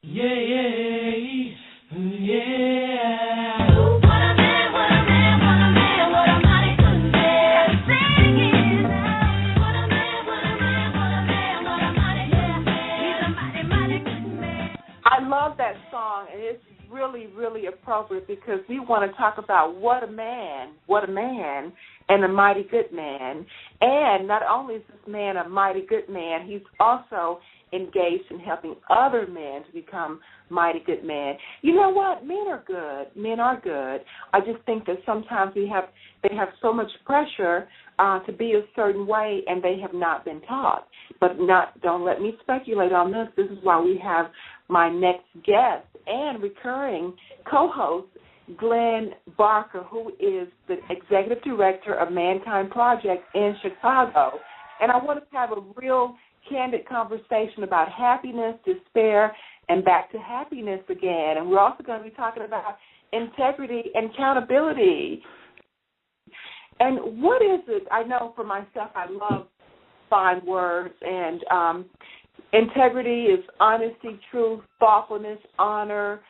Yeah, yeah, yeah. What a man, what a man, what a man, what a mighty good man. Sing it out. What a man, what a man, what a man, what a mighty good man. He's a mighty, mighty good man. I love that song, and it's really, really appropriate because we want to talk about what a man, and a mighty good man. And not only is this man a mighty good man, he's also engaged in helping other men to become mighty good men. You know what? Men are good. Men are good. I just think that sometimes they have so much pressure to be a certain way, and they have not been taught. But don't let me speculate on this. This is why we have my next guest and recurring co-host, Glenn Barker, who is the Executive Director of Mankind Project in Chicago. And I want to have a real candid conversation about happiness, despair, and back to happiness again. And we're also going to be talking about integrity and accountability. And what is it? I know for myself, I love fine words, and integrity is honesty, truth, thoughtfulness, honor,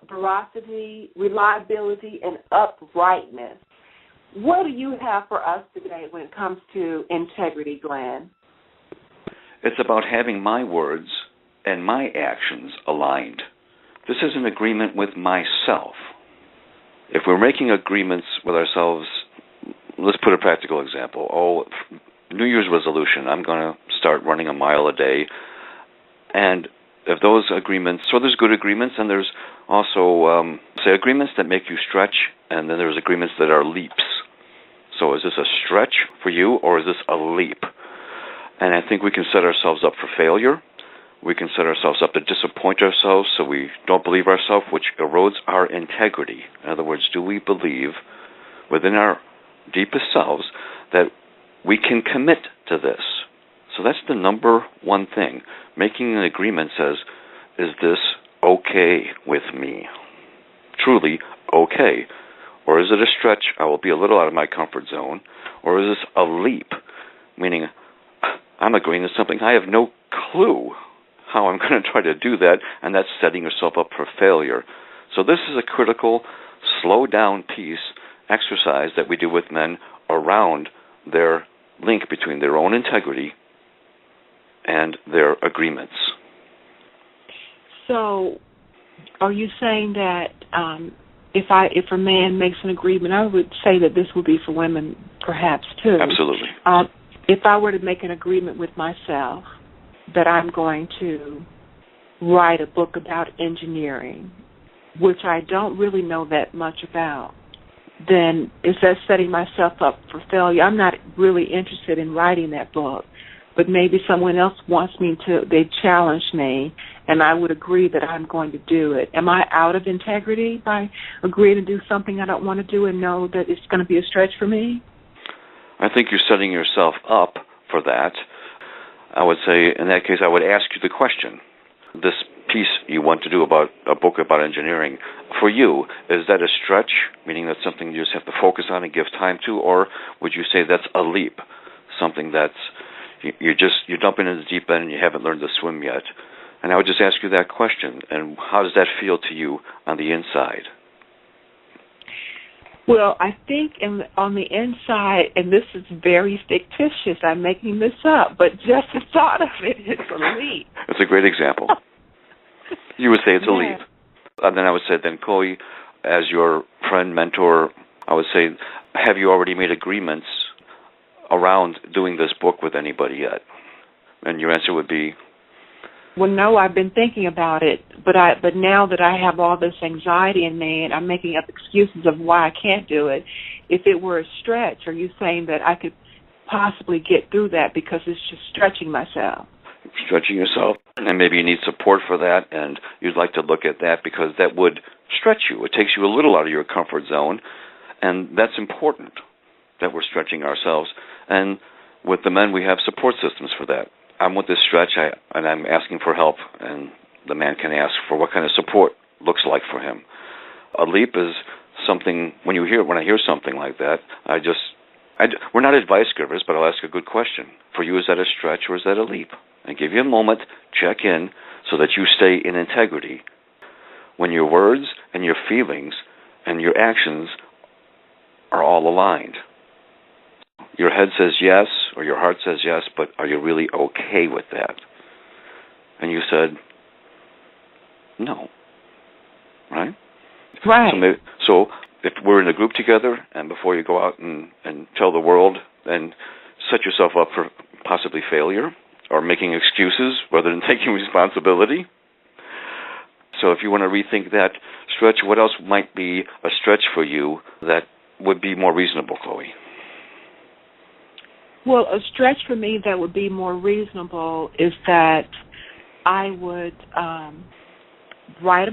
veracity, reliability, and uprightness. What do you have for us today when it comes to integrity, Glenn? It's about having my words and my actions aligned. This is an agreement with myself. If we're making agreements with ourselves, let's put a practical example. New Year's resolution, I'm going to start running a mile a day. And if those agreements, so there's good agreements, and there's also, say, agreements that make you stretch, and then there's agreements that are leaps. So is this a stretch for you, or is this a leap? And I think we can set ourselves up for failure. We can set ourselves up to disappoint ourselves so we don't believe ourselves, which erodes our integrity. In other words, do we believe within our deepest selves that we can commit to this? So that's the number one thing. Making an agreement says, is this okay with me? Truly okay. Or is it a stretch? I will be a little out of my comfort zone. Or is this a leap? Meaning, I'm agreeing to something I have no clue how I'm going to try to do that, and that's setting yourself up for failure. So this is a critical, slow-down exercise that we do with men around their link between their own integrity and their agreements. So are you saying that if a man makes an agreement, I would say that this would be for women perhaps too. Absolutely. If I were to make an agreement with myself that I'm going to write a book about engineering, which I don't really know that much about, then is that setting myself up for failure? I'm not really interested in writing that book, but maybe someone else wants me to, they challenge me, and I would agree that I'm going to do it. Am I out of integrity by agreeing to do something I don't want to do and know that it's going to be a stretch for me? I think you're setting yourself up for that. I would say, in that case, I would ask you the question. This piece you want to do about a book about engineering, for you, is that a stretch, meaning that's something you just have to focus on and give time to, or would you say that's a leap, something that's you're dumping in the deep end and you haven't learned to swim yet? And I would just ask you that question, and how does that feel to you on the inside? Well, I think on the inside, and this is very fictitious, I'm making this up, but just the thought of it is a leap. It's a great example. You would say it's a leap. And then I would say, then Chloe, as your friend, mentor, I would say, have you already made agreements around doing this book with anybody yet? And your answer would be? Well, no, I've been thinking about it, but now that I have all this anxiety in me and I'm making up excuses of why I can't do it, if it were a stretch, are you saying that I could possibly get through that because it's just stretching myself? Stretching yourself, and maybe you need support for that, and you'd like to look at that because that would stretch you. It takes you a little out of your comfort zone, and that's important that we're stretching ourselves. And with the men, we have support systems for that. I'm with this stretch, and I'm asking for help, and the man can ask for what kind of support looks like for him. A leap is something, when I hear something like that, we're not advice givers, but I'll ask a good question. For you, is that a stretch or is that a leap? And give you a moment, check in, so that you stay in integrity when your words and your feelings and your actions are all aligned. Your head says yes, or your heart says yes, but are you really okay with that? And you said, no. Right? Right. So if we're in a group together, and before you go out and tell the world and set yourself up for possibly failure or making excuses rather than taking responsibility. So if you want to rethink that stretch, what else might be a stretch for you that would be more reasonable, Chloe? Well, a stretch for me that would be more reasonable is that I would write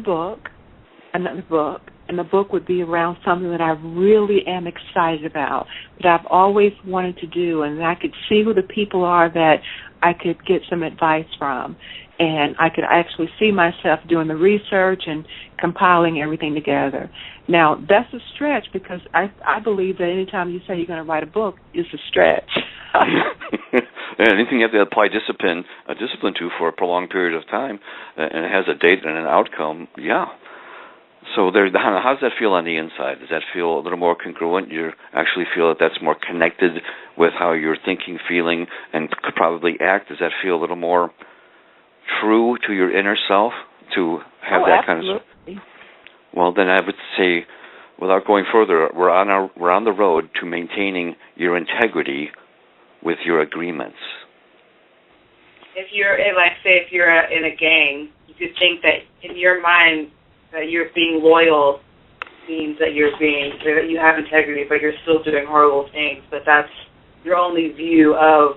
another book, and the book would be around something that I really am excited about, that I've always wanted to do, and I could see who the people are that I could get some advice from, and I could actually see myself doing the research and compiling everything together. Now, that's a stretch because I believe that anytime you say you're going to write a book, it's a stretch. Anything you have to apply discipline to for a prolonged period of time, and it has a date and an outcome, yeah. So how does that feel on the inside? Does that feel a little more congruent? You actually feel that that's more connected with how you're thinking, feeling, and could probably act? Does that feel a little more true to your inner self to have that kind of stuff? Well, then I would say, without going further, we're on the road to maintaining your integrity with your agreements. If you're in a gang, you could think that in your mind that you're being loyal means that you have integrity, but you're still doing horrible things. But that's your only view of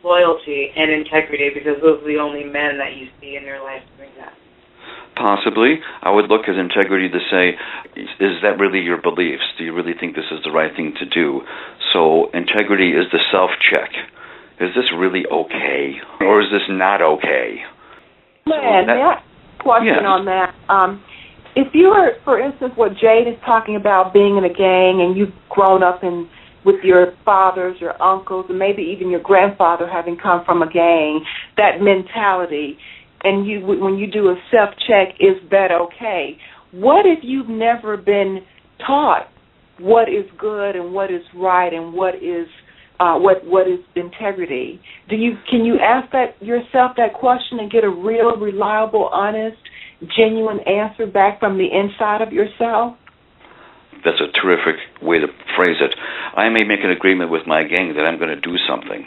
loyalty and integrity, because those are the only men that you see in your life doing that. Possibly. I would look at integrity to say, is that really your beliefs? Do you really think this is the right thing to do? So integrity is the self-check. Is this really okay? Or is this not okay? Man, question on that. If you were, for instance, what Jade is talking about, being in a gang, and you've grown up with your fathers, your uncles, and maybe even your grandfather having come from a gang, that mentality, and when you do a self-check, is that okay? What if you've never been taught what is good and what is right and what is integrity? Can you ask yourself that question and get a real, reliable, honest, genuine answer back from the inside of yourself? That's a terrific way to phrase it. I may make an agreement with my gang that I'm going to do something.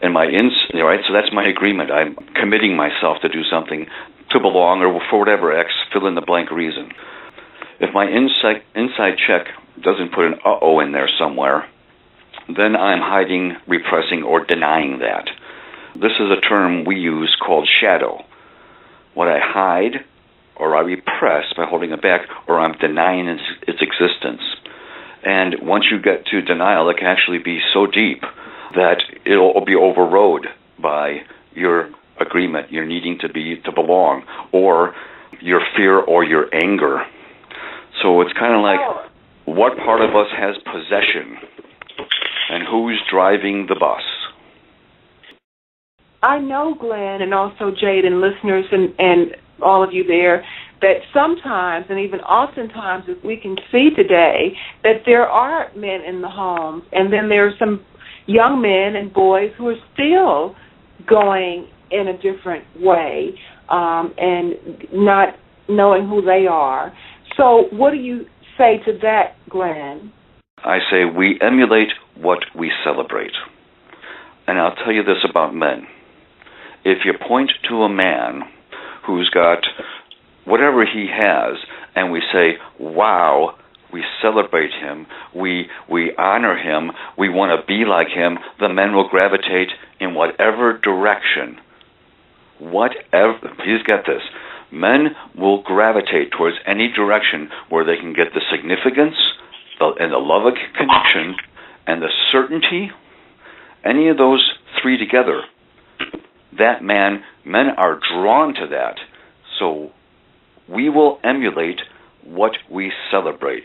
And so that's my agreement. I'm committing myself to do something, to belong, or for whatever fill in the blank reason. If my inside check doesn't put an uh-oh in there somewhere, then I'm hiding, repressing, or denying that. This is a term we use called shadow. What I hide or I repress by holding it back, or I'm denying its existence. And once you get to denial, it can actually be so deep that it'll be overrode by your agreement, your needing to belong, or your fear or your anger. So it's kind of like, what part of us has possession, and who's driving the bus? I know, Glenn, and also Jade and listeners and all of you there, that sometimes, and even oftentimes, as we can see today, that there are men in the homes, and then there are some young men and boys who are still going in a different way and not knowing who they are. So what do you say to that, Glenn? I say we emulate what we celebrate. And I'll tell you this about men. If you point to a man who's got whatever he has, and we say, wow, we celebrate him, we honor him, we want to be like him, the men will gravitate in whatever direction. Please get this. Men will gravitate towards any direction where they can get the significance and the love of connection and the certainty, any of those three together. Men are drawn to that. So we will emulate what we celebrate.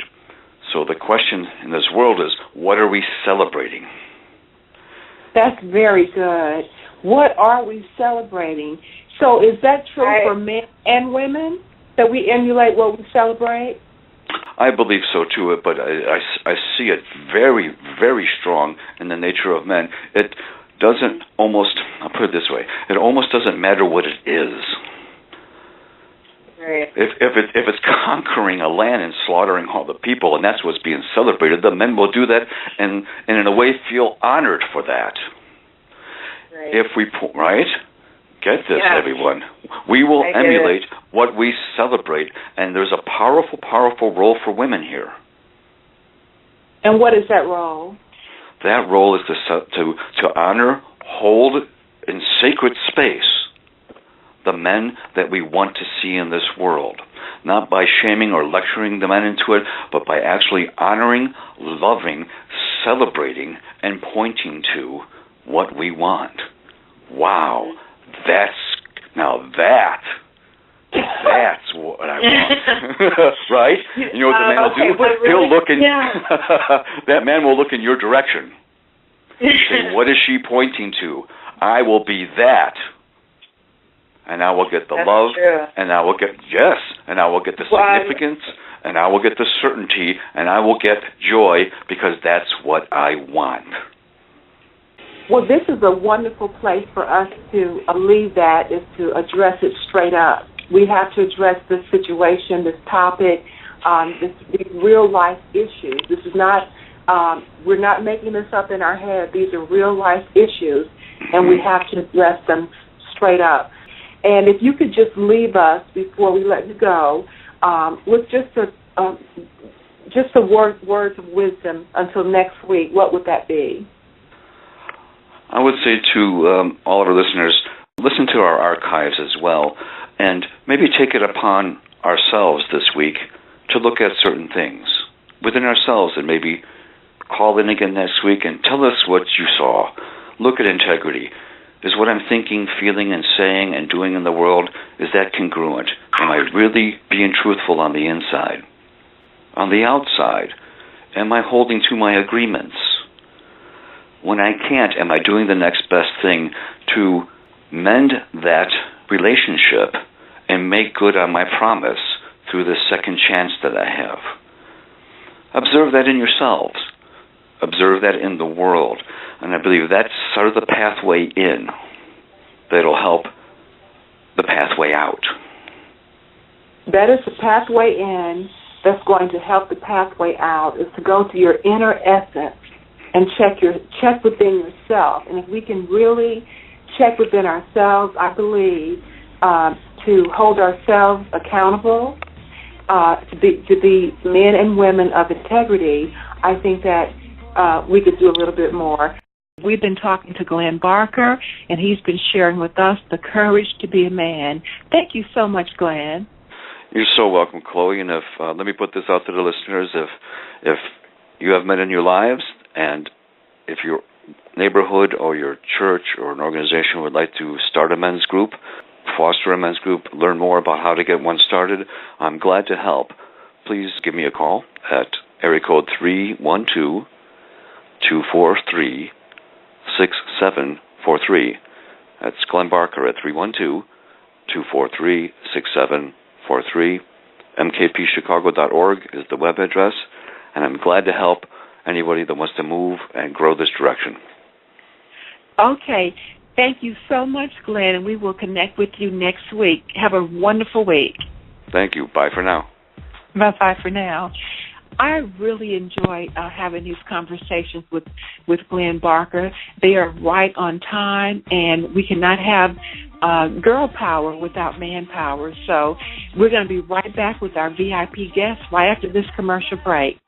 So the question in this world is, what are we celebrating? That's very good. What are we celebrating? So is that true for men and women, that we emulate what we celebrate? I believe so too, but I see it very, very strong in the nature of men. It doesn't almost, I'll put it this way, it almost doesn't matter what it is. Right. If it's conquering a land and slaughtering all the people, and that's what's being celebrated, the men will do that and in a way feel honored for that. Right. If we, right? Get this, everyone. We will emulate what we celebrate, and there's a powerful, powerful role for women here. And what is that role? That role is to honor, hold in sacred space the men that we want to see in this world, not by shaming or lecturing the men into it, but by actually honoring, loving, celebrating, and pointing to what we want. Wow, that's what I want, right? You know what the man will do? Really? He'll look in. That man will look in your direction. Say, what is she pointing to? I will be that. And I will get the love, and I will get, and I will get the significance, and I will get the certainty, and I will get joy, because that's what I want. Well, this is a wonderful place for us to leave that, is to address it straight up. We have to address this situation, this topic, these real-life issues. This is not, we're not making this up in our head. These are real-life issues, and we have to address them straight up. And if you could just leave us, before we let you go, with just a words of wisdom until next week, what would that be? I would say to all of our listeners, listen to our archives as well, and maybe take it upon ourselves this week to look at certain things within ourselves, and maybe call in again next week and tell us what you saw. Look at integrity. Is what I'm thinking, feeling, and saying and doing in the world, is that congruent? Am I really being truthful on the inside? On the outside, am I holding to my agreements? When I can't, am I doing the next best thing to mend that relationship and make good on my promise through the second chance that I have? Observe that in yourselves. Observe that in the world. And I believe that's sort of the pathway in that'll help the pathway out. That is the pathway in that's going to help the pathway out, is to go to your inner essence and check within yourself. And if we can really check within ourselves, I believe, to hold ourselves accountable, to be men and women of integrity, I think that we could do a little bit more. We've been talking to Glenn Barker, and he's been sharing with us the courage to be a man. Thank you so much, Glenn. You're so welcome, Chloe. And if let me put this out to the listeners: if you have men in your lives, and if your neighborhood or your church or an organization would like to start a men's group, foster a men's group, learn more about how to get one started, I'm glad to help. Please give me a call at area code 312-243-6743. That's Glenn Barker at 312-243-6743. MKPChicago.org is the web address, and I'm glad to help anybody that wants to move and grow this direction. Okay. Thank you so much, Glenn, and we will connect with you next week. Have a wonderful week. Thank you. Bye for now. Bye-bye for now. I really enjoy having these conversations with Glenn Barker. They are right on time, and we cannot have girl power without man power. So we're going to be right back with our VIP guests right after this commercial break.